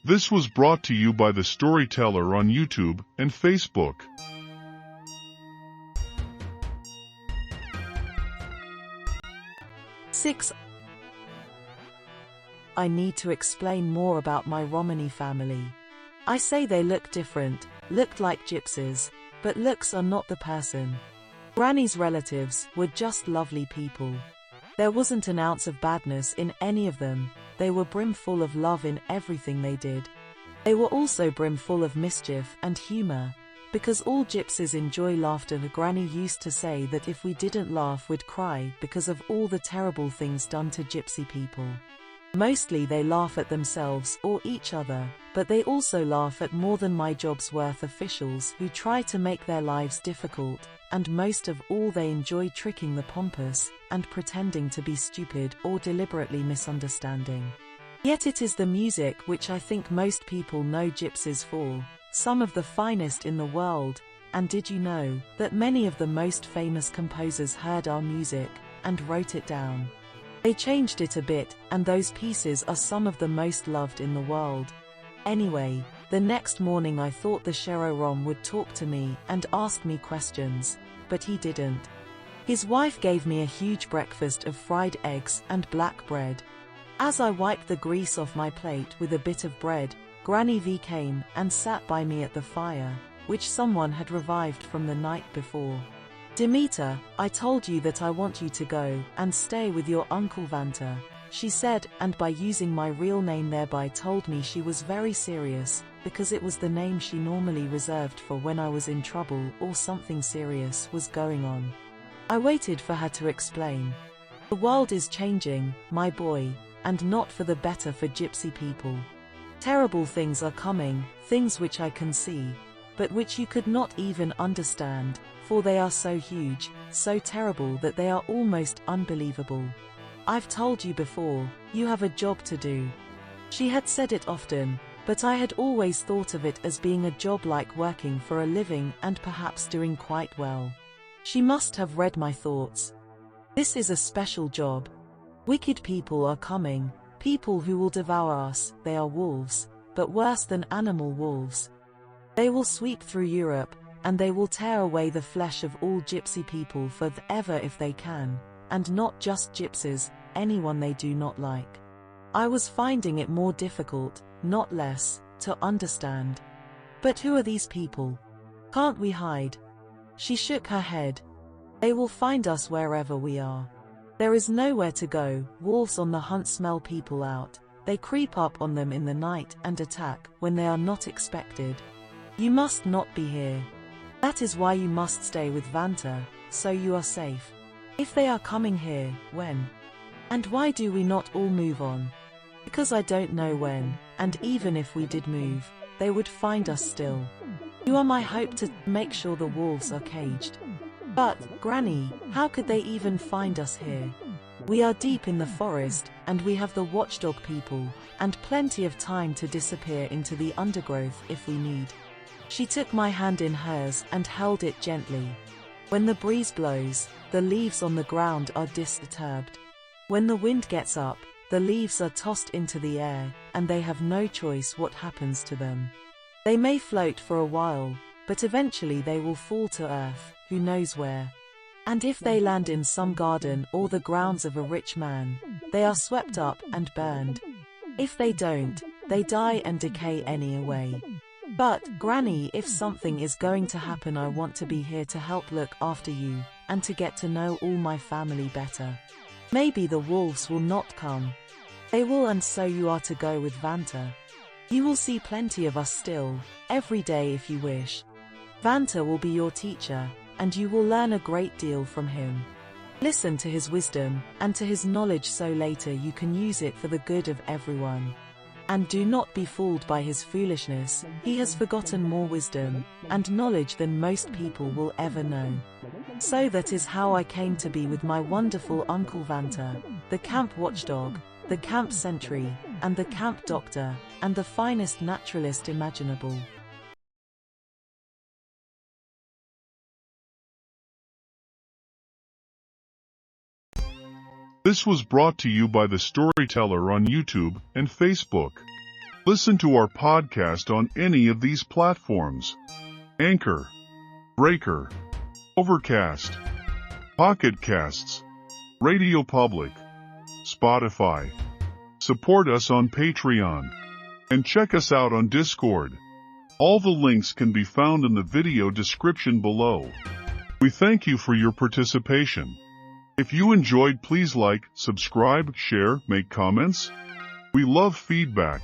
This was brought to you by the Storyteller on YouTube and Facebook. 6. I need to explain more about my Romani family. I say they look different, looked like gypsies, but looks are not the person. Granny's relatives were just lovely people. There wasn't an ounce of badness in any of them. They were brimful of love in everything they did. They were also brimful of mischief and humor, because all gypsies enjoy laughter. Granny used to say that if we didn't laugh we'd cry because of all the terrible things done to gypsy people. Mostly they laugh at themselves or each other, but they also laugh at more than my job's worth officials who try to make their lives difficult, and most of all they enjoy tricking the pompous and pretending to be stupid or deliberately misunderstanding. Yet it is the music which I think most people know gypsies for, some of the finest in the world. And did you know that many of the most famous composers heard our music and wrote it down? They changed it a bit, and those pieces are some of the most loved in the world. Anyway, the next morning I thought the Shero-Rom would talk to me and ask me questions, but he didn't. His wife gave me a huge breakfast of fried eggs and black bread. As I wiped the grease off my plate with a bit of bread, Granny V came and sat by me at the fire, which someone had revived from the night before. "Demeter, I told you that I want you to go and stay with your Uncle Vanta," she said, and by using my real name thereby told me she was very serious, because it was the name she normally reserved for when I was in trouble or something serious was going on. I waited for her to explain. "The world is changing, my boy, and not for the better for gypsy people. Terrible things are coming, things which I can see, but which you could not even understand, for they are so huge, so terrible that they are almost unbelievable. I've told you before, you have a job to do." She had said it often, but I had always thought of it as being a job like working for a living and perhaps doing quite well. She must have read my thoughts. This is a special job. Wicked people are coming, people who will devour us. They are wolves, but worse than animal wolves. They will sweep through Europe, and they will tear away the flesh of all gypsy people forever if they can, and not just gypsies, anyone they do not like. I was finding it more difficult, not less, to understand. But who are these people? Can't we hide? She shook her head. They will find us wherever we are. There is nowhere to go. Wolves on the hunt smell people out. They creep up on them in the night and attack when they are not expected. You must not be here. That is why you must stay with Vanta, so you are safe. If they are coming here, when? And why do we not all move on? Because I don't know when, and even if we did move, they would find us still. You are my hope to make sure the wolves are caged. But, Granny, how could they even find us here? We are deep in the forest, and we have the watchdog people, and plenty of time to disappear into the undergrowth if we need. She took my hand in hers and held it gently. When the breeze blows, the leaves on the ground are disturbed. When the wind gets up, the leaves are tossed into the air, and they have no choice what happens to them. They may float for a while, but eventually they will fall to earth, who knows where. And if they land in some garden or the grounds of a rich man, they are swept up and burned. If they don't, they die and decay anyway. But, Granny, if something is going to happen, I want to be here to help look after you, and to get to know all my family better. Maybe the wolves will not come. They will, and so you are to go with Vanta. You will see plenty of us still, every day if you wish. Vanta will be your teacher, and you will learn a great deal from him. Listen to his wisdom, and to his knowledge, so later you can use it for the good of everyone. And do not be fooled by his foolishness. He has forgotten more wisdom and knowledge than most people will ever know. So that is how I came to be with my wonderful Uncle Vanta, the camp watchdog, the camp sentry, and the camp doctor, and the finest naturalist imaginable. This was brought to you by the Storyteller on YouTube and Facebook. Listen to our podcast on any of these platforms: Anchor, Breaker, Overcast, Pocket Casts, RadioPublic, Spotify. Support us on Patreon. And check us out on Discord. All the links can be found in the video description below. We thank you for your participation. If you enjoyed, please like, subscribe, share, make comments. We love feedback.